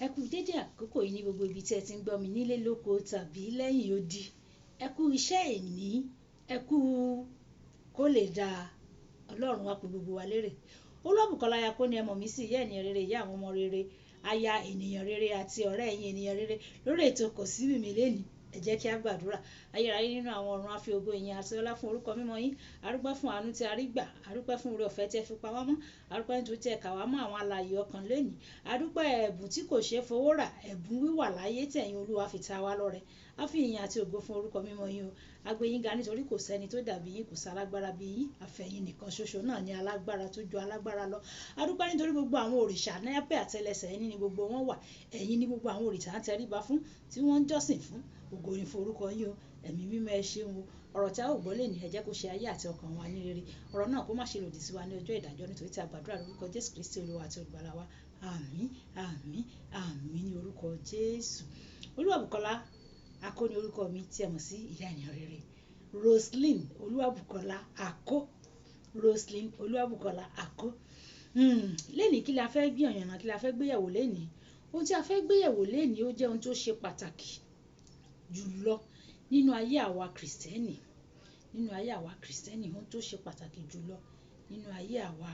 Ẹ kú dédé àkókò yìí ní gbogbo ibi tí ẹ ti ń gbọ́ mi nílé lóko tàbí lẹ́yìn odi. Ẹ kú iṣẹ́ ìní, ẹ kú kó lè dáa, Ọlọ́run wá pe gbogbo wa lérè. Olúwàbùkọ́lá aya kó ní ẹ mọ̀ mí sí ìyá ènìyàn rere, ìyá àwọn ọmọ rere, aya ènìyàn rere àti ọ̀rẹ́ ẹ̀yin ènìyàn rere lórí ètò Kò sí Mí lénìí. Ẹ jẹ́ kí a gbàdúrà. Ayérayé nínú àwọn ọ̀run, a fi ògo ìyìn àti ọlá fún orúkọ mímọ́ yín. A dúpẹ́ fún àánú tí a rí gbà, a dúpẹ́ fún oore ọ̀fẹ́ tí ẹ fi pa wá mọ́, a dúpẹ́ nítorí tí ẹ kà wá mọ́ àwọn alààyè ọkàn lénìí. A dúpẹ́ ẹ̀bùn tí kò ṣeé fowó rà, ẹ̀bùn wíwà láyé tí ẹ̀yin Olúwa fi ta wá lọ́rẹ. A fi ìyìn àti ògo fún orúkọ mímọ́ yín o. A gbé yín ga nítorí kò sẹ́ni tó dàbí yín, kò sí alágbára bí yín. Àfẹ̀yìn nìkan ṣoṣo náà ni alágbára tó ju alágbára lọ. A dúpẹ́ nítorí gbogbo àwọn òrìṣà nápẹ́ àtẹlẹsẹ̀ ẹ̀yin ni gbogbo wọn wà. Ẹ̀yin ni gbogbo àwọn òrìṣà ń tẹríba fún, tí wọ́n ń jọ́sìn fún. Ògo ni fún orúkọ yín o. Ẹ̀mí mímọ́ ẹ ṣeun o. Ọ̀rọ̀ tí a ó gbọ́ lénìí, ẹ jẹ́ kó ṣe ayé àti ọkàn wa ní rere. Ọ̀rọ̀ náà kó má ṣe lòdì sí wa ní ọjọ́ ìdájọ́, nítorí tí a gbàdúrà lórúkọ Jésù Kristi Olúwa àti Olùgbàlà wa. Àmín, àmín, àmín ní orúkọ Jésù. Olúwàbùkọ́lá Akó ní orúkọ mi tí ẹ mọ̀ sí ìyá ènìyàn rere. Roseline Olúwàbùkọ́lá Akó. Roseline Olúwàbùkọ́lá Akó. Lénìí kí la fẹ́ gbìyànjú, kí la fẹ́ gbéyẹ̀wò lénìí? Ohun tí a fẹ́ gbéyẹ̀wò lénìí ó jẹ́ ohun tó ṣe pàtàkì jùlọ nínú ayé àwa Kristẹni. Nínú ayé àwa Kristẹni, ohun tó ṣe pàtàkì jùlọ nínú ayé àwa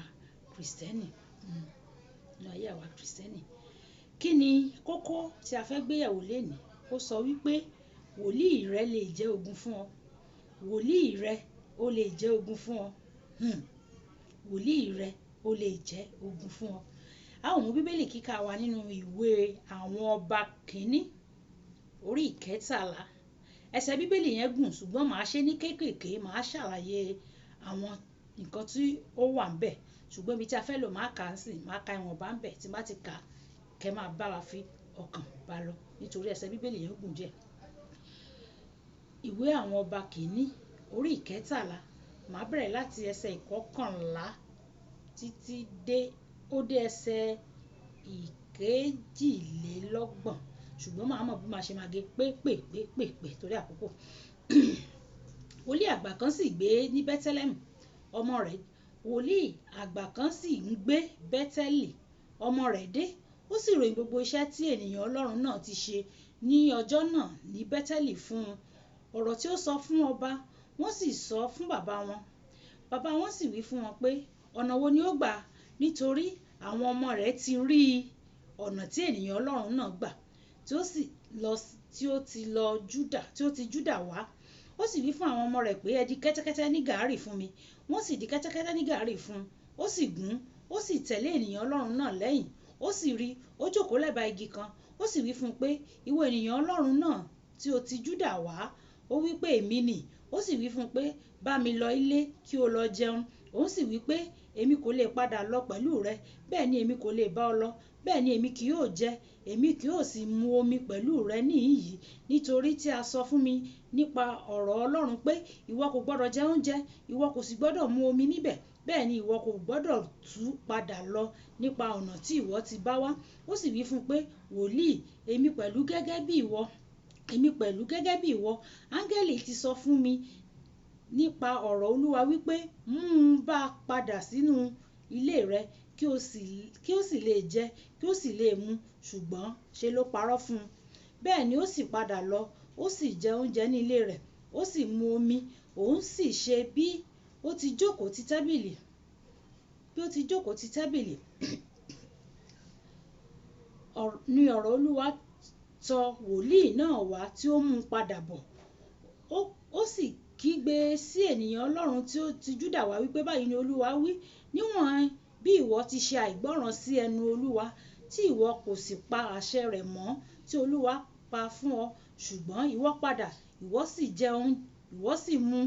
Kristẹni. Nínú ayé àwa Kristẹni. Kí ni kókó tí a fẹ́ gbéyẹ̀wò lénìí? Ó sọ wípé wòlíì rẹ lè jẹ́ ogun fún ọ. Wòlíì rẹ ó lè jẹ́ ogun fún ọ. Wòlíì rẹ ó lè jẹ́ ogun fún ọ. A ó mú Bíbélì kíkà wa nínú ìwé àwọn ọba kìíní orí 13. Ẹsẹ̀ Bíbélì yẹn gùn, ṣùgbọ́n màá ṣe ní kéékèèké, màá ṣàlàyé àwọn nǹkan tí ó wà ń bẹ̀. Ṣùgbọ́n ibi tí a fẹ́ lò máa kà á sí, máa ka ìwọ̀nba ń bẹ̀. Tí n bá ti kà, kẹ́ máa bá wa fi ọkàn bá lọ, nítorí ẹsẹ̀ Bíbélì yẹn gùn díẹ̀. Ìwé àwọn ọba kìíní orí 13, màá bẹ̀rẹ̀ láti ẹsẹ̀ 11 títí dé ẹsẹ̀ 22. Ṣùgbọ́n màá mọ̀ bí màá ṣe máa gé pépèpépèpè torí àkókò. Wòlíì àgbà kan sì gbé ní Bẹ́tẹ́lẹ́mù, ọmọ rẹ̀. Wòlíì àgbà kan sì ń gbé Bẹ́tẹ́lì, ọmọ rẹ̀ dé. Ó sì ròyìn gbogbo iṣẹ́ tí ènìyàn Ọlọ́run náà ti ṣe ní ọjọ́ náà ní Bẹ́tẹ́lì fún un. Ọ̀rọ̀ tí ó sọ fún ọba, wọ́n sì sọ fún bàbá wọn. Bàbá wọn sì wí fún wọn pé, ọ̀nà wo ni ó gbà? Nítorí àwọn ọmọ rẹ̀ ti rí ọ̀nà tí ènìyàn Ọlọ́run náà gbà, tí ó ti Júdà wá. Ó sì wí fún àwọn ọmọ rẹ̀ pé, ẹ di kẹ́tẹ́kẹ́tẹ́ ní gàárì fún mi. Wọ́n sì di kẹ́tẹ́kẹ́tẹ́ ní gàárì fún un. Ó sì gún, ó sì tẹ̀lé ènìyàn Ọlọ́run náà lẹ́yìn. Ó sì rí, ó jókòó lẹ́bàá igi kan. Ó sì wí fún un pé, ìwọ ènìyàn Ọlọ́run náà tí ó ti Júdà wá. Ó wí pé, èmi nì. Ó sì wí fún un pé, bá mi lọ ilé kí o lọ jẹun. Òun sì wí pé, èmi kò lè padà lọ pẹ̀lú rẹ, bẹ́ẹ̀ ni èmi kò lè bá ọ lọ. Bẹ́ẹ̀ ni èmi kì yóò jẹ, èmi kì yóò sì mu omi pẹ̀lú rẹ níhìn-ín, nítorí tí a sọ fún mi nípa ọ̀rọ̀ Ọlọ́run pé, ìwọ kò gbọdọ̀ jẹ oúnjẹ, ìwọ kò sì gbọdọ̀ mu omi níbẹ̀. Bẹ́ẹ̀ ni ìwọ kò gbọdọ̀ tún padà lọ nípa ọ̀nà tí ìwọ ti bá wá. Ó sì wí fún un pé, wòlíì, èmi pẹ̀lú gẹ́gẹ́ bí ìwọ. Áńgẹ́lì ti sọ fún mi nípa ọ̀rọ̀ Olúwa wípé, mú un bá padà sínú ilé rẹ kí ó sì lè jẹ, kí ó sì lè mu. Ṣùgbọ́n ṣe ló parọ́ fún un. Bẹ́ẹ̀ ni ó sì padà lọ, ó sì jẹ oúnjẹ ní ilé rẹ̀, ó sì mu omi. Òun sì ṣe bí ó ti jókòó ti tábìlì. Ni ọ̀rọ̀ Olúwa tọ̀ wòlíì náà wá tí ó mú un padà bọ̀. Ó sì kígbe sí ènìyàn Ọlọ́run tí ó ti Júdà wá wípé, báyìí ni Olúwa wí, níwọ̀n bí ìwọ ti ṣe àìgbọ́ràn sí ẹnu Olúwa, tí ìwọ kò sì pa àṣẹ rẹ̀ mọ́ tí Olúwa pa fún ọ, ṣùgbọ́n ìwọ padà, ìwọ sì jẹun, ìwọ sì mu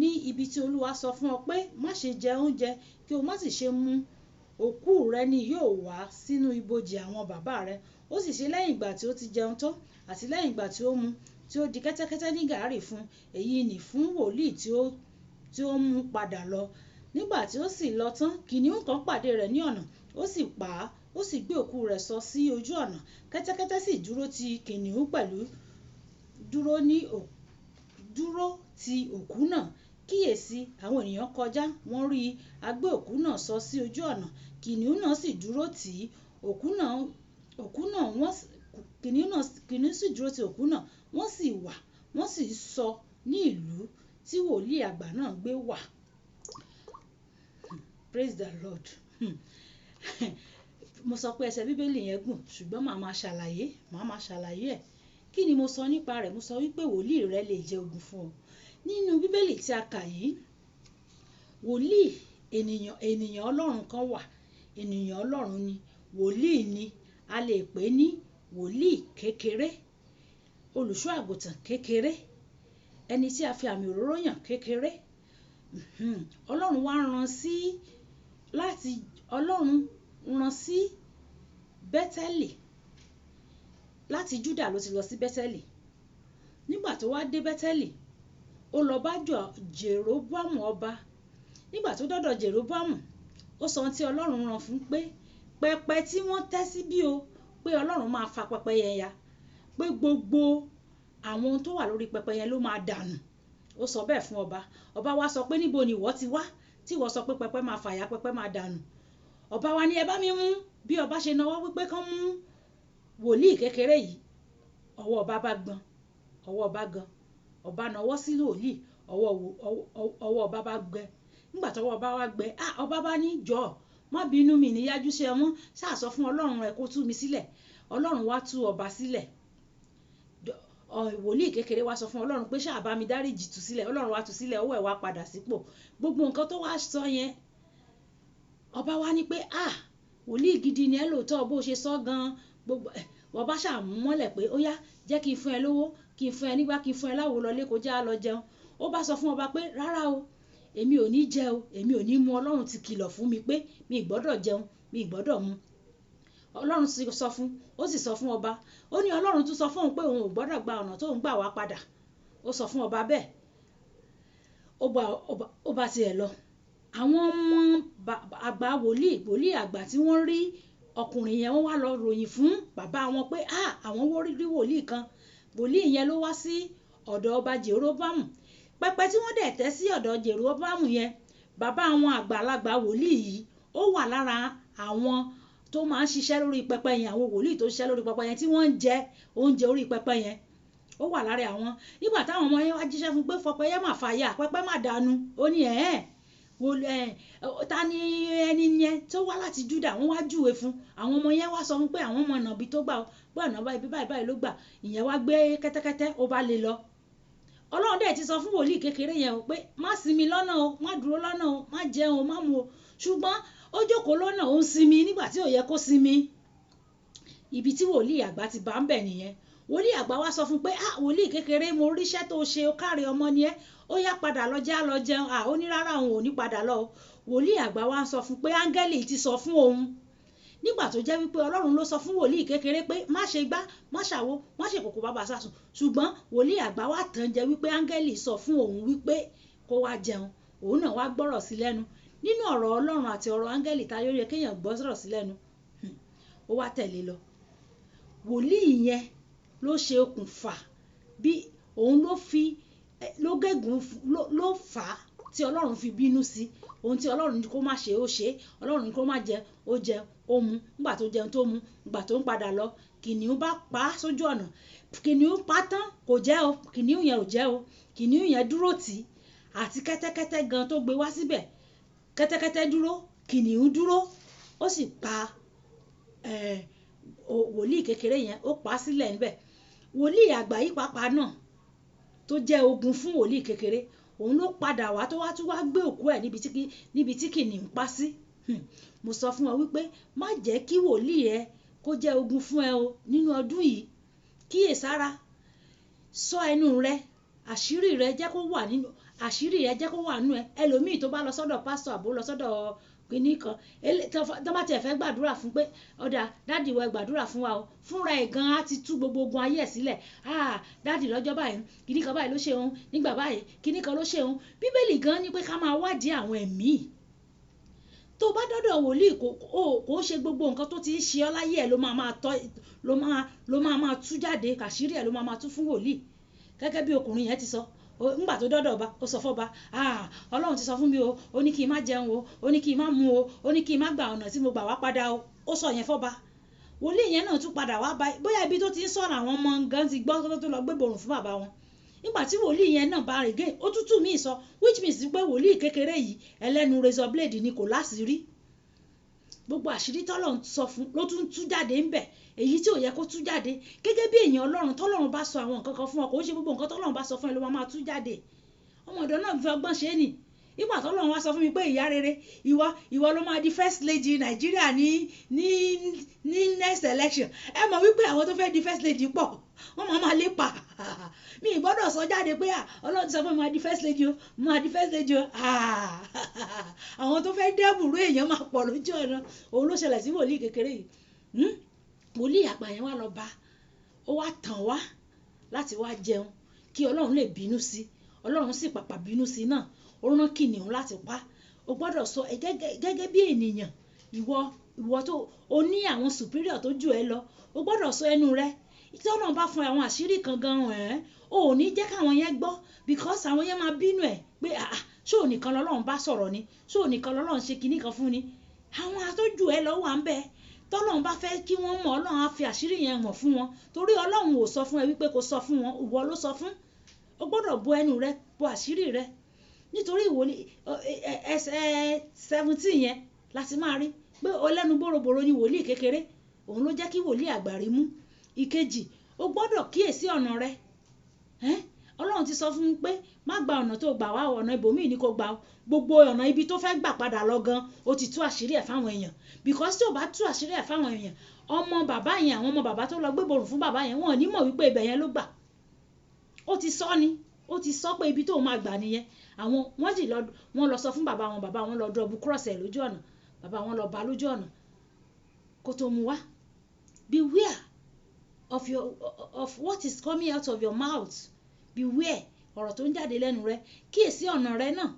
ní ibi tí Olúwa sọ fún ọ pé, má ṣe jẹ oúnjẹ, kí o má sì ṣe mu. Òkú rẹ ni yóò wá sínú ibojì àwọn bàbá rẹ. Ó sì ṣe lẹ́yìn ìgbà tí ó ti jẹun tán, àti lẹ́yìn ìgbà tí ó mu, tí ó di kẹ́tẹ́kẹ́tẹ́ ní gàárì fún. Èyí ni fún wòlíì tí ó mú padà lọ. Nígbà tí ó sì lọ tán, kìnnìún kan pàdé rẹ̀ ní ọ̀nà. Ó sì pa á, ó sì gbé òkú rẹ̀ sọ sí ojú ọ̀nà. Kẹ́tẹ́kẹ́tẹ́ sì dúró ti kìnnìún pẹ̀lú dúró ti òkú náà. Kíyèsí, àwọn ènìyàn kọjá, wọ́n rí i, a gbé òkú náà sọ sí ojú ọ̀nà. Kìnnìún náà sì dúró tì í. Òkú náà kìnìún sì dúró ti òkú náà wọ́n sì wà wọ́n sì sọ ní ìlú tí wòlíì àgbà náà gbé wà. Praise the Lord. Mo sọ pé ẹsẹ̀ bíbélì yẹn gùn ṣùgbọ́n màá máa ṣàlàyé ẹ̀. Kí ni mo sọ nípa rẹ̀? Mo sọ wípé wòlíì rẹ lè jẹ́ ogun fún ọ. Nínú bíbélì tí a kà yìí, wòlíì ènìyàn Ọlọ́run kan wà. Ènìyàn Ọlọ́run ni, wòlíì ni, a lè pè é ní wòlíì kékeré, olùṣọ́ àgùntàn kékeré, ẹni tí a fi àmì òróró yàn kékeré. Ọlọ́run wá rán sí Bẹ́tẹ́lì. Láti Júdà ló ti lọ sí Bẹ́tẹ́lì. Nígbà tó wá dé Bẹ́tẹ́lì, ó lọ bá Jèróbáàmù ọba. Nígbà tó dọ́dọ̀ Jèróbáàmù, ó sọ ohun tí Ọlọ́run rán fún pé pẹpẹ tí wọ́n tẹ́ síbí o, pé Ọlọ́run máa fa pẹpẹ yẹn ya, pé gbogbo àwọn ohun tó wà lórí pẹpẹ yẹn ló máa dànù. Ó sọ bẹ́ẹ̀ fún ọba. Ọba wa sọ pé níbo ni ìwọ ti wá tí ìwọ sọ pé pẹpẹ máa fàya, pẹpẹ máa dànù. Ọba wa ní ẹ bá mi mú. Bí ọba ṣe nawọ́ wípé kán mú wòlíì kékeré yìí, ọwọ́ ọba bá gbọ̀n, ọwọ́ ọba gan. Ọba nawọ́ sí wòlíì, ọwọ́ ọba bá gbẹ. Nígbà tí ọwọ́ ọba wá gbẹ, ọba bá ní jọ̀ọ́ má bínú mi níyájú sí ẹ mọ́, ṣáà sọ fún Ọlọ́run rẹ kó tú mi sílẹ̀. Ọlọ́run wá tú ọba sílẹ̀. Wòlíì kékeré wá sọ fún Ọlọ́run pé ṣáà bá mi dáríjì tú sílẹ̀. Ọlọ́run wá tú sílẹ̀, ọwọ́ ẹ̀ wá padà sípò. Gbogbo nǹkan tó wá sọ yẹn, ọba wá ní pé wòlíì gidi ni ẹ lóòótọ́ bó ṣe sọ gan. Gbogbo ọba ṣáà mú mọ́lẹ̀ pé ó yá jẹ́ kí n fún ẹ lówó, kí n fún ẹ nígbà, kí n fún ẹ láwo lọlé kó já lọ jẹun. Ó bá sọ fún ọba pé rárá o, èmi ò ní jẹ o, èmi ò ní mu. Ọlọ́run ti kìlọ̀ fún mi pé mi ì gbọ́dọ̀ jẹun, mi ì gbọ́dọ̀ mu. Ọlọ́run sì sọ fún, ó sì sọ fún ọba. Ó ní Ọlọ́run tún sọ fún òun pé òun ò gbọ́dọ̀ gba ọ̀nà tó ń gbà wá padà. Ó sọ fún ọba bẹ́ẹ̀. Ó bá tiẹ̀ lọ. Àwọn ọmọ àgbà wòlíì àgbà tí wọ́n rí ọkùnrin yẹn, wọ́n wá lọ ròyìn fún bàbá wọn pé àwọn rí wòlíì kan. Wòlíì yẹn ló wá sí ọ̀dọ̀ ọba Jèróbáàmù. Pẹpẹ tí wọ́n dẹ̀ tẹ́ sí ọ̀dọ̀ Jèróbáàmù yẹn, bàbá àwọn àgbàlagbà wòlíì yìí ó wà lára àwọn tó máa ń ṣiṣẹ́ lórí pẹpẹ yẹn. Àwọn wòlíì tó ṣiṣẹ́ lórí pẹpẹ yẹn tí wọ́n ń jẹ oúnjẹ orí pẹpẹ yẹn, ó wà lára àwọn. Nígbà táwọn ọmọ yẹn wá jíṣẹ́ fún pé pẹpẹ yẹn máa fàya, pẹpẹ máa dànù, ó ní ta ni ẹni yẹn tó wá láti Júdà. Wọ́n wá júwe fún àwọn ọmọ yẹn, wá sọ fún pé àwọn ọmọ ọ̀nà bí tó gbà ó, pé ọ̀nà báyìí ló gbà. Ìyẹn wá gbé kẹ́tẹ́kẹ́tẹ́, ó bá lè lọ. Ọlọ́run dẹ̀ ti sọ fún wòlíì kékeré yẹn pé má sinmi lọ́nà o, má dúró lọ́nà o, má jẹun o, má mu o. Ṣùgbọ́n ó jókòó lọ́nà, ó ń sinmi nígbà tí ò yẹ kó sinmi. Ibi tí wòlíì àgbà ti bá ń bẹ̀ nìyẹn. Wòlíì àgbà wá sọ fún pé wòlíì kékeré, mo ríṣẹ́ tó ṣe, ó káre ọmọ ni ẹ́, ó yá padà lọ já lọ jẹun. Ó ní rárá, òun ò ní padà lọ o. Wòlíì àgbà wá sọ fún pé áńgẹ́lì ti sọ fún òun. Nígbà tó jẹ́ wípé Ọlọ́run ló sọ fún wòlíì kékeré pé má ṣe gbá, má ṣàwo, má ṣe kòkò bàbà sásùn. Ṣùgbọ́n wòlíì àgbà wá tàn jẹ wípé áńgẹ́lì sọ fún òun wípé kó wá jẹun. Òun náà wá gbọ́rọ̀ sí lẹ́nu. Nínú ọ̀rọ̀ Ọlọ́run àti ọ̀rọ̀ áńgẹ́lì táyé yẹ kéèyàn gbọ́rọ̀ sí lẹ́nu. Ó wá tẹ̀lé lọ. Wòlíì yẹn ló ṣe okùnfà bí òun ló gégùn ló fà á tí Ọlọ́run fi bínú sí. Ohun tí Ọlọ́run ní kó má ṣe ó ṣe, Ọlọ́run ní kó má jẹ ó jẹ, ó mu. Nígbà tó jẹun tó mu, nígbà tó ń padà lọ, kìnìún bá pa á sójú ọ̀nà. Kìnìún pa tán kò jẹ́ o, kìnìún yẹn ò jẹ́ o. Kìnìún yẹn dúró tì í àti kẹ́tẹ́kẹ́tẹ́ gan tó gbé wá síbẹ̀. Kẹ́tẹ́kẹ́tẹ́ dúró, kìnìún dúró, ó sì pa wòlíì kékeré yẹn, ó pa á sílẹ̀ níbẹ̀. Wòlíì àgbà yìí pàápàá náà tó jẹ́ ogun fún wòlíì kékeré, òun ló padà wá tó wá tún wá gbé òkú ẹ̀ níbi tí kìnìún pa sí. Mo sọ fún ọ wípé má jẹ́ kí wòlíì ẹ kó jẹ́ ogun fún ẹ o nínú ọdún yìí. Kíyèsára, sọ ẹnu rẹ, àṣírí rẹ jẹ́ kó wà nínú ẹ. Ẹlòmíì tó bá lọ sọ́dọ̀ pásítọ̀ àbó lọ sọ́dọ̀ kìíní kan, tó bá tiẹ̀ fẹ́ gbàdúrà fún pé ọ̀dà dádì wa gbàdúrà fún wa o, fúnra ẹ̀ gan á ti tú gbogbo ogun ayé ẹ̀ sílẹ̀. Dádì lọ́jọ́ báyìí kìíní kan báyìí ló ṣe òun, nígbà báyìí kìíní kan ló ṣe òun. Bíbélì gan ní pé ká máa wádìí àwọn ẹ̀mí. Tó bá dọ́dọ̀ wòlíì kò ṣe gbogbo nǹkan tó ti ń ṣe ọ́ láyé ẹ̀ ló máa tú jáde, kàṣírí ẹ̀ ló máa tú fún wòlíì. Gẹ́gẹ́ bí ọkùnrin yẹn ti sọ, nígbà tó dọ́dọ̀ ọba, ó sọ fọ́ba, Ọlọ́run ti sọ fún mi o, ó ní kí n má jẹun o, ó ní kí n má mu o, ó ní kí n má gba ọ̀nà tí mo gbà wá padà o. Ó sọ yẹn fọ́ba. wòlíì yẹn náà tún padà wá bá bóyá ibi tó ti ń sọ̀rọ̀ àwọn ọmọ gan ti gbọ́ tó lọ gbé borùn fún bàbá wọn nígbà tí wòlíì yẹn náà bá rìn gé ó tútù míì sọ which means pé wòlíì kékeré yìí ẹlẹ́nu razor blade ni kò láṣìírí gbogbo àṣírí tọ́lọ́run sọ fún ló tún tú jáde ń bẹ̀ èyí tí ò yẹ kó tú jáde gẹ́gẹ́ bí èèyàn ọlọ́run tọ́lọ́run bá sọ àwọn nǹkan kan fún ọ kò ń ṣe gbogbo nǹkan tọ́lọ́run bá sọ fún ẹ ló máa tú jáde ọmọ ọ̀dọ́ náà fi ọgbọ́n ṣe é nì nígbà tọ́lọ́run wá sọ fún mi pé ìyá rere ìwọ ló máa di first lady Nàìjíríà ní next election ẹ mọ̀ wípé àwọn tó fẹ́ di first lady pọ̀ wọ́n máa lépa mi ì gbọ́dọ̀ sọ jáde pé ọlọ́run ti sọ fún mi máa di first lady o máa di first lady o àwọn tó fẹ́ dẹ́bùrú èèyàn máa pọ̀ lójú ọ̀nà òun ló ṣẹlẹ̀ sí wòlíì kékeré yìí wòlíì àgbà yẹn wá lọ bá ó wá tàn wá láti wá jẹun kí ọlọ́run lè bínú sí ọlọ́run sì pàpà bínú sí náà ó rán kìnìún láti pa ó gbọ́dọ̀ sọ gẹ́gẹ́ bí ènìyàn ìwọ tó o ní àwọn superior tó jù ẹ lọ ó gbọ́dọ̀ sọ ẹnu rẹ tí ọlọ́run bá fún àwọn àṣírí kan gan o ò ní jẹ́ káwọn yẹn gbọ́ because àwọn yẹn máa bínú ẹ̀ pé ṣé ò nìkan lọ́lọ́run bá sọ̀rọ̀ ni ṣé ò nìkan lọ́lọ́run ṣe kinní kan fún ni àwọn àtọ́jú ẹ lọ́wọ́ à ń bẹ tọ́lọ́run bá fẹ́ kí wọ́n mọ̀ ọlọ́run á fi àṣírí yẹn hàn fún wọn torí ọlọ́run ò sọ fún ẹ wípé kó sọ fún wọn ìwọ ló sọ fún o gbọ́dọ̀ bo ẹnu rẹ bo àṣírí rẹ nítorí ìwòlí ẹsẹ̀ 17 yẹn láti máa rí pé ọlẹ́nu bòròbòrò ni wòlíì kékeré òun ló jẹ́ kí wòlíì àgbà rí mú ìkejì o gbọ́dọ̀ kíyèsí ọ̀nà rẹ ọlọ́run ti sọ fún un pé má gba ọ̀nà tó gbà wá ọ̀nà ibòmíì ni kò gbà gbogbo ọ̀nà ibi tó fẹ́ gbà padà lọ gan o ti tú àṣírí ẹ̀ fáwọn èèyàn because tí o bá tú àṣírí ẹ̀ fáwọn èèyàn ọmọ bàbá yẹn àwọn ọmọ bàbá tó lọ gbé borùn fún bàbá yẹn wọn ò ní mọ̀ wípé ibẹ̀ yẹn ló gbà ó ti sọ ni ó ti sọ pé ibi tó máa gbà nìyẹn àwọn wọ́n lọ sọ fún bàbá wọn lọ dọ̀bù cross ẹ̀ lójú ọ̀nà bàbá wọn lọ bá lójú ọ̀nà kó tó mu wá beware of what is coming out of your mouth beware ọ̀rọ̀ tó ń jáde lẹ́nu rẹ kíyèsí ọ̀nà rẹ náà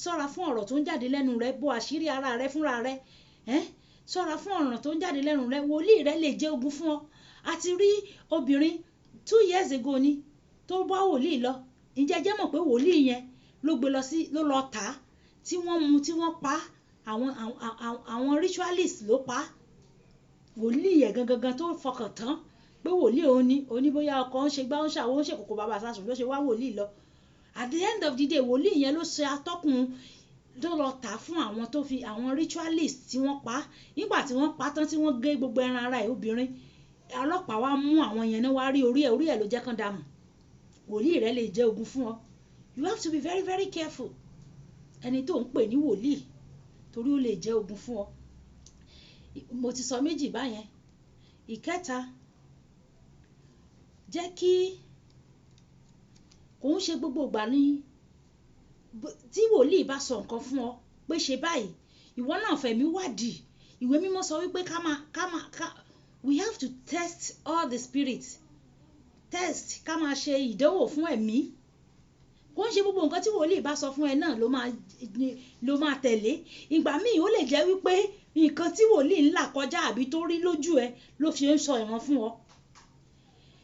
ṣọ́ra fún ọ̀rọ̀ tó ń jáde lẹ́nu rẹ bò àṣírí ara rẹ fúnra rẹ ṣọ́ra fún ọ̀rọ̀ tó ń jáde lẹ́nu rẹ wòlíì rẹ lè jẹ́ ogun fún ọ àti rí obìnrin 2 years ago ni tó bá wòlíì lọ ǹjẹ́ jẹ́ mọ̀ pé wòlíì yẹn ló gbé ló lọ tà á tí wọ́n mú tí wọ́n pa àwọn ritualist ló pa wòlíì yẹn gangan tó fọkàn tán pé wòlíì òní bóyá ọkọ ń ṣe gbá ń ṣàwọ́ ń ṣe kòkò bàbá sásùn ló ṣe wá wòlíì lọ at the end of the day wòlíì yẹn ló ṣe atọ́kùn tó lọ tà fún àwọn tó fi àwọn ritualist tí wọ́n pa nígbà tí wọ́n pa tán tí wọ́n gé gbogbo ẹran ara ẹ̀ obìnrin ọlọ́pàá wá mú àwọn yẹn náà wá rí orí ẹ̀ ló jẹ́ kán dàmú wòlíì rẹ lè jẹ́ ogun fún ọ you have to be very very careful ẹni tó ń pè ní wòlíì torí ó lè jẹ́ ogun fún ọ mo ti sọ méjì báyẹn ìkẹta jẹ́ kí kò ń ṣe gbogbo ìgbà ní tí wòlíì bá sọ nǹkan fún ọ pé ṣe báyìí ìwọ náà fẹ̀mí wádìí ìwé mímọ́ sọ wípé we have to test all the spirits test ká máa ṣe ìdánwò fún ẹ̀mí kò ń ṣe gbogbo nǹkan tí wòlíì bá sọ fún ẹ náà ló máa tẹ̀lé ìgbà míì ó lè jẹ́ wípé nǹkan tí wòlíì ń là kọjá àbí tó rí lójú ẹ ló fi ń sọ ìran fún ọ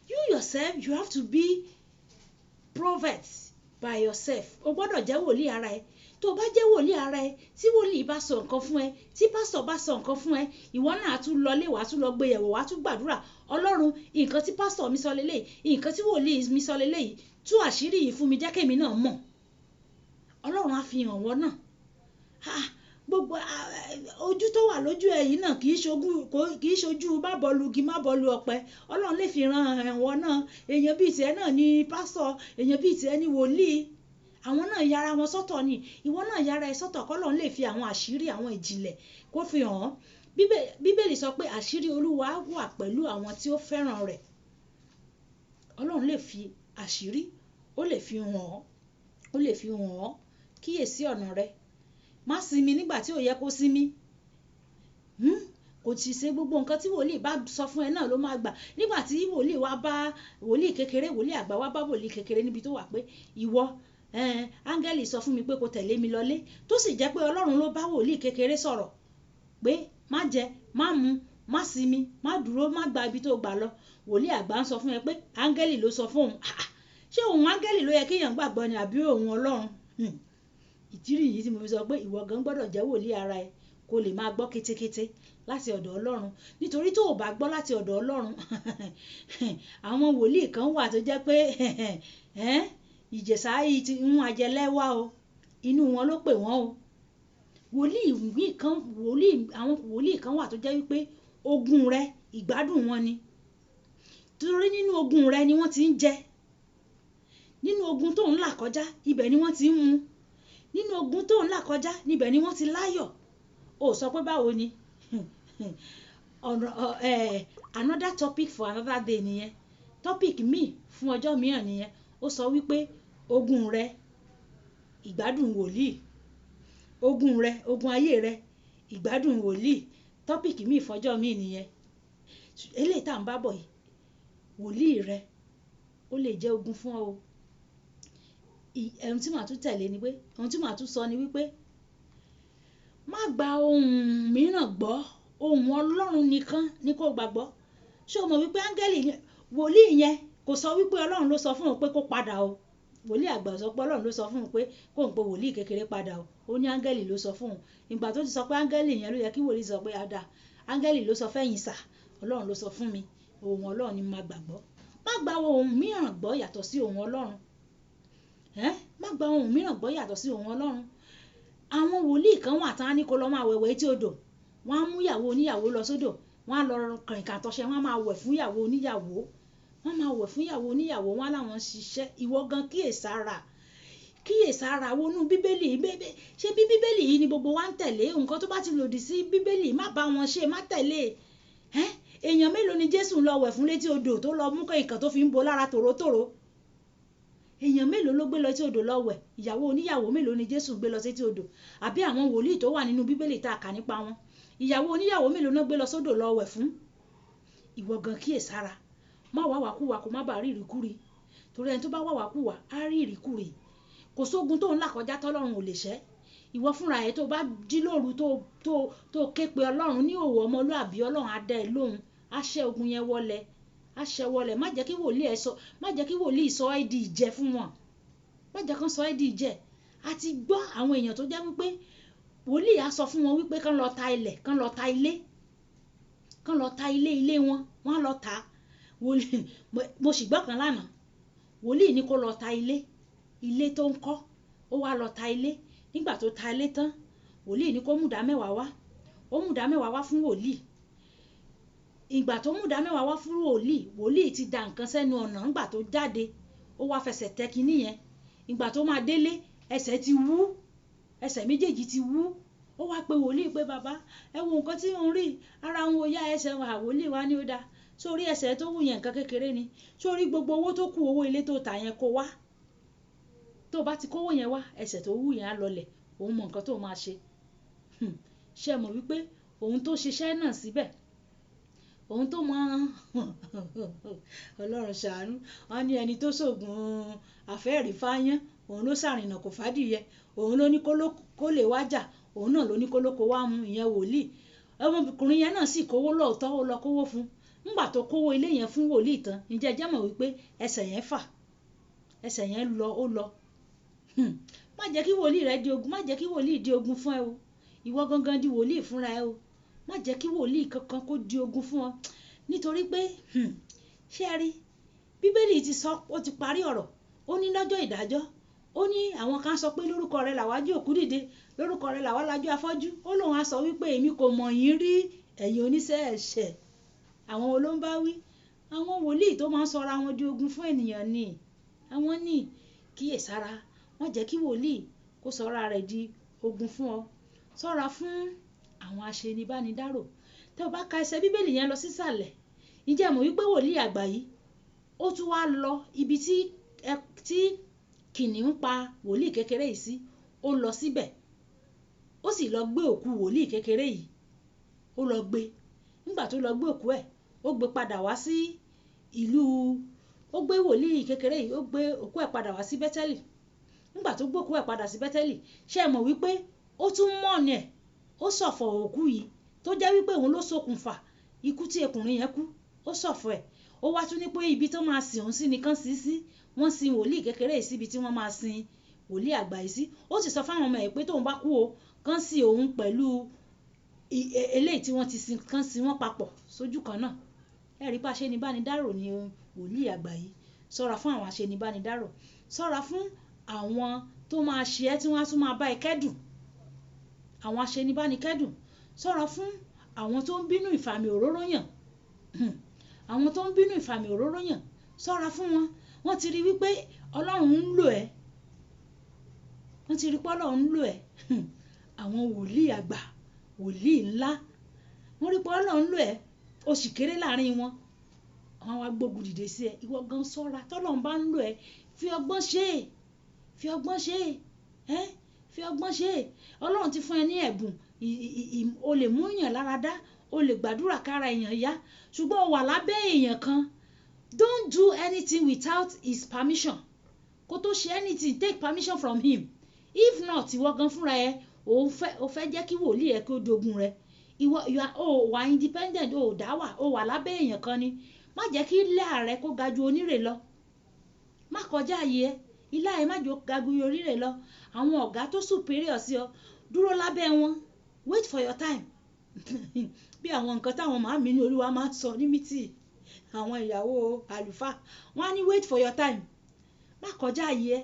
you yourself you have to be prophet by yourself o gbọ́dọ̀ jẹ́ wòlíì ara ẹ tó o bá jẹ́ wòlíì ara ẹ tí wòlíì bá sọ nǹkan fún ẹ tí pásítọ̀ bá sọ nǹkan fún ẹ ìwọ náà tún lọlé wàá tún lọ gbé yẹ̀wò wàá tún gbàdúrà ọlọ́run nǹkan tí pásítọ̀ mi sọ lélẹ́yìí nǹkan tí wòlíì mi sọ lélẹ́yìí tú àṣírí yìí fún mi jẹ́ kémi náà mọ̀ ọlọ́run á fi hàn wọ́n náà gbogbo ojú tó wà lójú ẹ yìí náà kì í ṣojú má bọ́ọ̀lù igi má bọ́ọ̀lù ọ̀pẹ ọlọ́run lè fi ran ẹ̀wọ̀n náà èèyàn bíi tiẹ̀ náà ní pásítọ̀ èèyàn bíi tiẹ̀ ní wòlíì àwọn náà yára wọn sọ́tọ̀ ni ìwọ náà yára ẹ sọ́tọ̀ kọ́lọ́run lè fi àwọn àṣírí àwọn ìjìnlẹ̀ kó fi hàn án bíbélì sọ pé àṣírí olúwa wà pẹ̀lú àwọn tí ó fẹ́ràn rẹ̀ ọlọ́run lè fi àṣírí ó lè fi hàn án kíyèsí ọ̀nà rẹ má sinmi nígbà tí ò yẹ kó sinmi kò tí ṣe gbogbo nǹkan tí wòlíì bá sọ fún ẹ náà ló máa gbà nígbà tí wòlíì wá bá wòlíì kékeré wòlíì àgbà wá bá wòlíì kékeré níbi tó wà pé ìwọ áńgẹ́lì sọ fún mi pé kó tẹ̀lé mi lọlé tó sì jẹ́ pé ọlọ́run ló bá wòlíì kékeré sọ̀rọ̀ pé má jẹ má mu má sinmi má dúró má gba ibi tó gbà lọ wòlíì àgbà ń sọ fún ẹ pé áńgẹ́lì ló sọ fún òun ṣé òun áńgẹ́lì ló yẹ kéèyàn gbàgbọ́ ni àbí òun ọlọ́run ìdí nìyí tí mo fi sọ pé ìwọ gan gbọ́dọ̀ jẹ́ wòlíì ara ẹ kó kó lè máa gbọ́ kétékété láti ọ̀dọ̀ Ọlọ́run, nítorí tó o bá gbọ́ láti ọ̀dọ̀ Ọlọ́run àwọn wòlíì kan wà tó jẹ́ pé ìjẹ̀ṣà yìí ti ń ajẹlẹ́wà o, inú wọn ló pè wọ́n o. Àwọn wòlíì kan wà tó jẹ́ wípé ogun rẹ ìgbádùn wọn ni, torí nínú ogun rẹ ni wọ́n ti ń jẹ, nínú ogun tó ń là kọjá ibẹ̀ ni wọ́n ti ń mu, nínú ogun tó ń là kọjá níbẹ̀ ni wọ́n ti láyọ̀. Ó sọ pé báwo ni another topic for another day nìyẹn, topic míì fún ọjọ́ mìíràn nìyẹn. Ó sọ wípé ogun rẹ ìgbádùn wòlíì, ogun rẹ ogun ayé rẹ ìgbádùn wòlíì, topic míì fọjọ́ míì nìyẹn. Eléyìí tá à ń bá bọ̀ yìí, wòlíì rẹ ó lè jẹ́ ogun fún ọ o. Ohun tí màá tún tẹ̀lé ni pé, ohun tí màá tún sọ ni wípé má gba ohun mìíràn gbọ́, ohun Ọlọ́run nìkan ni kó gbàgbọ́. Ṣé o mọ̀ wípé áńgẹ́lì wòlíì yẹn kò sọ wípé Ọlọ́run ló sọ fún òun pé kó padà o. Wòlíì àgbà sọ pé Ọlọ́run ló sọ fún òun pé kó ń pe wòlíì kékeré padà o. Ó ní áńgẹ́lì ló sọ fún òun. Ìgbà tó ti sọ pé áńgẹ́lì yẹn ló yẹ kí wòlíì sọ pé ada áńgẹ́lì ló sọ fẹ́yìn sà, Ọlọ́run ló sọ fún mi, ohun Ọlọ́run ni mo máa gbàgbọ́. Má gba ohun mìíràn gbọ́ yàtọ̀ sí ohun Ọlọ́run. Má gba ohun mìíràn gbọ́ yàtọ̀ sí ohun Ọlọ́run. Àwọn wòlíì kan wà tán á ní kó lọ máa wẹ̀wẹ̀ etí odò, wọ́n á mú ìyàwó oníyàwó lọ sódò, wọ́n á lọ kànkàn àtọṣẹ, wọ́n á máa wẹ̀ fún ìyàwó oníyàwó, wọ́n máa wẹ̀ fún ìyàwó oníyàwó, wọ́n láwọn ṣiṣẹ́. Ìwọ gan kíyèsára wọnú bíbélì. Ṣé bí bíbélì yìí ni gbogbo wa ń tẹ̀lé? Nǹkan tó bá ti lòdì sí bíbélì má bá wọn ṣe, má tẹ̀lé. Èèyàn mélòó ni Jésù lọ wẹ̀ fún létí odò tó lọ mú nǹkan tó fi ń bo lára tòrótòró? Èèyàn mélòó ló gbé lọ sí odò lọ wẹ̀? Ìyàwó oníyàwó mélòó ni Jésù gbé lọ sétí odò? Àbí àwọn wòlíì tó wà nínú bíbélì tá a kà nípa wọn, ìyàwó oníyàwó mélòó náà gbé lọ sódò lọ wẹ̀ fún? Ìwọ gan kíyèsára, má wá wàkúwà kó má bàa rí ìrìkúrì, torí ẹni tó bá wá wàkúwà á rí ìrìkúrì. Kò sógun tó ń là kọjá tọ́lọ́run ò lè ṣẹ́. Ìwọ fúnra ẹ̀ tó bá jí lóru tó ké pe Ọlọ́run ní òwò ọmọlúàbí, Ọlọ́run á dá ẹ lóhùn, á ṣẹ́ ogun yẹn wọlẹ̀, á ṣẹ́ wọlẹ̀. Má jẹ́ kí wòlíì sọ ẹ́ di ìjẹ fún wọn, má jẹ́ kán sọ ẹ́ di ìjẹ. A ti gbọ́ àwọn èèyàn tó jẹ́ wípé wòlíì á sọ fún wọn wípé kán lọ ta ilẹ̀, kán lọ ta ilé wọn, wọ́n á lọ ta. Mo sì gbọ́ kan lánàá, wòlíì ní kó lọ ta ilé tó ń kọ́, ó wá lọ ta ilé. Nígbà tó ta ilé tán, wòlíì ní kó mú ìdámẹ́wàá wá, ó mú ìdámẹ́wàá wá fún wòlíì. Ìgbà tó mú ìdámẹ́wàá wá fún wòlíì ti da nǹkan sẹ́nu ọ̀nà. Nígbà tó jáde, ó wá fẹsẹ̀ tẹ kiní yẹn. Ìgbà tó máa délé, ẹsẹ̀ ti wú, ẹsẹ̀ méjèèjì ti wú. Ó wá pe wòlíì pé bàbá ẹ wo nǹkan tí ń rí, ara ń wo yá ẹsẹ̀ wà. Wòlíì wá ní ó dáa, sórí ẹsẹ̀ tó wù yẹn nǹkan kékeré ni, sórí gbogbo owó tó kù, owó ilé tó tà yẹn kó wá. Tó bá ti kówó yẹn wá, ẹsẹ̀ tó wù yẹn á lọlẹ̀, òun mọ nǹkan tó máa ṣe. Ṣé mọ̀ wípé òun tó ṣiṣẹ́ náà síbẹ̀, òun tó mọ Ọlọ́run ṣàánú. Wọ́n ní ẹni tó ṣògùn àfẹ́ẹ̀rí fáyán, òun ló ṣàrìnà kò fàdìyẹ, òun ló ní kó lè wájà, òun náà ló ní kó lóko wá mu, ìyẹn wòlíì. Ọmọkùnrin yẹn náà sì kówó lóòótọ́, ó lọ kówó fún. Nígbà tó kówó ilé yẹn fún wòlíì tán, ǹjẹ́ ẹ jẹ́ mọ̀ wípé ẹsẹ̀ yẹn fà, ẹsẹ̀ yẹn ó lọ. Má jẹ́ kí wòlíì rẹ di ogun, má jẹ́ kí wòlíì di ogun fún ẹ o. Ìwọ gangan di wòlíì fúnra ẹ o. Má jẹ́ kí wòlíì kankan kó di ogun fún ọ, nítorí pé ṣé ẹ rí, bíbélì ti sọ, ó ti parí ọ̀rọ̀. Ó ní lọ́jọ́ ìdájọ́, ó ní àwọn kan sọ pé lórúkọ rẹ làwa jí òkú dìde, lórúkọ rẹ làwa lajú afọ́jú. Ó lóun á sọ wípé èmi kò mọ̀ yín rí, ẹ̀yin oníṣẹ́ ẹ̀ṣẹ̀. Àwọn wo ló ń bá wí? Àwọn wòlíì tó máa ń sọra wọn di ogun fún ènìyàn ni. Àwọn ní kíyèsára, má jẹ́ kí wòlíì kó sọra rẹ̀ di ogun fún ọ. Ṣọ́ra fún àwọn aṣenibánidárò. Tẹ́ o bá ka ẹsẹ̀ bíbélì yẹn lọ sísàlẹ̀, ǹjẹ́ mọ̀ wípé wòlíì àgbà yìí ó tún wá lọ ibi tí kìnìún pa wòlíì kékeré yìí sí, ó lọ síbẹ̀, ó sì lọ gbé òkú wòlíì kékeré yìí, ó lọ gbé. Nígbà tó lọ gbé òkú ẹ̀, ó gbé padà wá sí ìlú, ó gbé wòlíì kékeré yìí, ó gbé òkú ẹ̀ padà wá sí Bẹ́tẹ́lì. Nígbà tó gbé òkú ẹ̀ padà sí Bẹ́tẹ́lì, ṣé ẹ mọ̀ wípé ó tún mọ̀nà ẹ̀, ó ṣọ̀fọ̀ òkú yìí tó jẹ́ wípé òun ló ṣokùnfà ikú tí ọkùnrin yẹn kú, ó ṣọ̀fọ̀ ẹ̀. Ó wá tún ní pé ibi tó máa sìn òun sí nìkan sí, wọ́n sin wòlíì kékeré yìí síbi tí wọ́n máa sin wòlíì àgbà yìí sí. Ó sì sọ fáwọn ọmọ ẹ̀ pé tóun bá kú o, kán sin òun pẹ̀lú eléyìí tí wọ́n ti sin kan sí wọ́n papọ̀ sójú kan náà. Ẹ rí pé aṣenibánidárò ni wòlíì àgbà yìí. Ṣọ́ra fún àwọn aṣenibánidárò. Ṣọ́ra fún àwọn tó máa ṣe ẹ́ tí wọ́n á tún máa bá ẹ kẹ́dùn. Àwọn aṣenibánikẹ́dùn. Ṣọ́ra fún àwọn tó ń bínú ìfàmì òróró yàn. Àwọn tó ń bínú ìfàmì òróró yàn. Ṣọ́ra fún wọn. Wọ́n ti rí wípé Ọlọ́run ń lò ẹ́. Wọ́n ti rí pé Ọlọ́run ń lò ẹ́. Àwọn wòlíì àgbà, wòlíì ńlá. Wọ́n rí pé Ọlọ́run ń lò ẹ́. O sì kéré láàrin wọn. Wọ́n wá gbógun dìde sí ẹ. Ìwọ gan ṣọ́ra. Tọ́lọ́run bá ń lò ẹ́, fi ọgbọ́n ṣe é. Fi ọgbọ́n ṣe é. Fi ọgbọ́n ṣe é. Ọlọ́run ti fún ẹ ní ẹ̀bùn. O lè mú èèyàn lára dá. O lè gbàdúrà kára èèyàn yá. Ṣùgbọ́n o wà lábẹ́ èèyàn kan. Don't do anything without his permission. Kó tó ṣe anything, take permission from him. If not, ìwọ gan fúnra ẹ, o fẹ́ jẹ́ kí wòlíì ẹ kó dogun rẹ. O wà independent, o dá wà, o wà lábẹ́ èèyàn kan ni. Má jẹ́ kí ilé rẹ kó ga ju onírè lọ. Má kọjá ààyè ẹ. Ilé ẹ má jẹ́ ga ju onírè lọ. Àwọn ọ̀gá tó superior sí ọ, dúró lábẹ́ wọn. Wait for your time. Bí àwọn nǹkan táwọn màámi ní Olúwa máa ń sọ ní mítì àwọn ìyàwó àlùfáà, wọ́n á ní wait for your time. Má kọjá ààyè ẹ.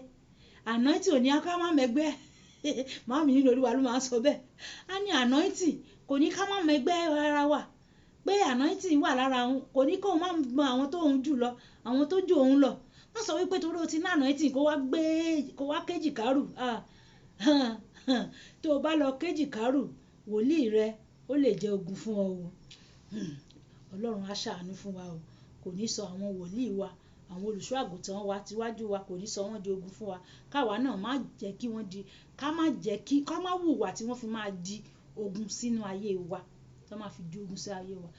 Anointing ò ní ká má mẹ́gbẹ́. Màámi ní Olúwa ló máa ń sọ bẹ́ẹ̀. A ní anointing kò ní ká má mẹ́gbẹ́ ara wa. Pé anointing wà lára òun kò ní kóun má mọ àwọn tó òun jù lọ, àwọn tó jù òun lọ. Má sọ wípé torí o ti ní anointing kó wá kéjì kárù. Tó o bá lọ kéjì kárù, wòlíì rẹ ó lè jẹ́ ogun fún ọ o. Ọlọ́run á ṣàánú fún wa o. Kò ní sọ àwọn wòlíì wa, àwọn olùṣọ́ àgùntàn wa tíwájú wa, kò ní sọ wọ́n di ogun fún wa. Káwa náà má jẹ́ kí wọ́n di, ká má wùwà tí wọ́n fi máa di ogun sínú ayé wa. Tí wọ́n máa fi di ogun sí ayé wa.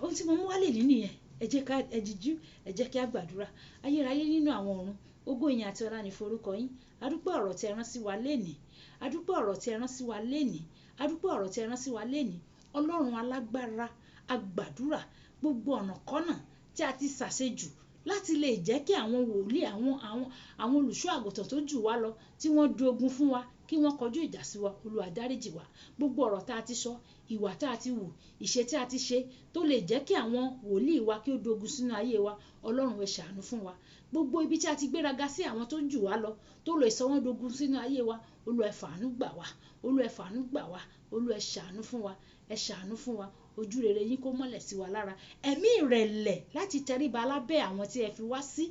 Ohun tí mo mú wálé nìyẹn. Ẹ jẹ́ ká ẹjíjú, ẹ jẹ́ kí a gbàdúrà. Ayérayé nínú àwọn ọ̀run, ògo ìyìn àti ọlá ni forúkọ yín. A dúpẹ́ ọ̀rọ̀ tí ẹ rán sí wa lénìí. A dúpẹ́ ọ̀rọ̀ tí ẹ rán sí wa lénìí. A dúpẹ́ ọ̀rọ̀ tí ẹ rán sí wa lénìí. Ọlọ́run alágbára, a gbàdúrà gbogbo ọ̀nàkọ́nà tí a ti ṣàṣejù láti lè jẹ́ kí àwọn wòlíì, àwọn olùṣọ́ àgùntàn tó jù wá lọ tí wọ́n di ogun fún wa, kí wọ́n kọjú ìjà sí wa. Olúwa dáríjì wá. Gbogbo ọ̀rọ̀ tá a ti sọ, ìwà tá a ti wù, ìṣe tí a ti ṣe tó lè jẹ́ kí àwọn wòlíì wa kí ó dogun sínú ayé wa. Ọlọ́run ẹ ṣàánú fún wa. Gbogbo ibi tí a ti gbéraga sí àwọn tó jù wá lọ tó lè sọ wọ́n dogun sínú ayé wa. Olúwa ẹ fàánú gbà wá. Olúwa ẹ fàánú gbà wá. Olúwa ẹ ṣàánú fún wa. Ẹ ṣàánú fún wa. Ojú rere yín kó mọ́lẹ̀ sí wa lára. Ẹ̀mí ìrẹ̀lẹ̀ láti tẹríba lábẹ́ àwọn tí ẹ fi wá sí.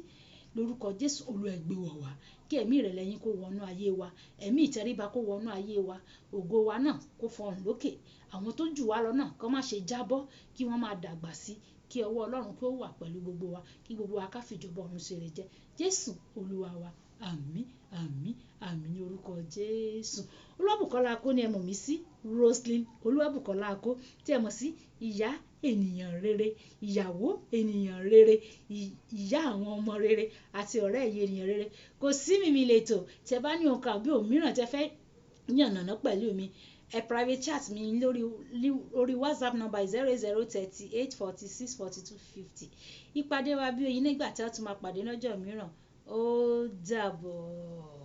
Lórúkọ Jésù, Olúwa ẹ gbé wọ̀ wá. Kí ẹ̀mí ìrẹ̀lẹ̀ yín kó wọnú ayé wa. Ẹ̀mí ìtẹríba kó wọnú ayé wa. Ògo wa náà kó fọhùn lókè. Àwọn tó jù wá lọ náà kó má ṣe jábọ́, kí wọ́n máa dàgbà sí. Kí ọwọ́ Ọlọ́run kó wà pẹ̀lú gbogbo wa. Kí gbogbo wa ká fìjọba ọ̀run ṣeré jẹ́. Jésù Olúwa wa. Àmín, àmín, àmín ní orúkọ Jésù. Olúwabùkọ́lá Akó ni ẹ mọ̀ mí sí. Roselyn Olúwabùkọ́lá Akó tí ẹ mọ̀ sí ìyá ènìyàn rere, ìyàwó ènìyàn rere, ìyá àwọn ọmọ rere àti ọ̀rẹ́ ẹ̀yẹ ènìyàn rere. Kò sí mímí lẹ́tọ̀. Tẹ bá ní nǹkan àbí òmíràn tẹ fẹ́ yànnàná pẹ̀lú mi, ẹ private chat mi lórí WhatsApp number 0038464250. Ìpàdé wa bí oyin nígbà tí a tún máa pàdé lọ́jọ́ mìíràn. Ó dàbọ̀.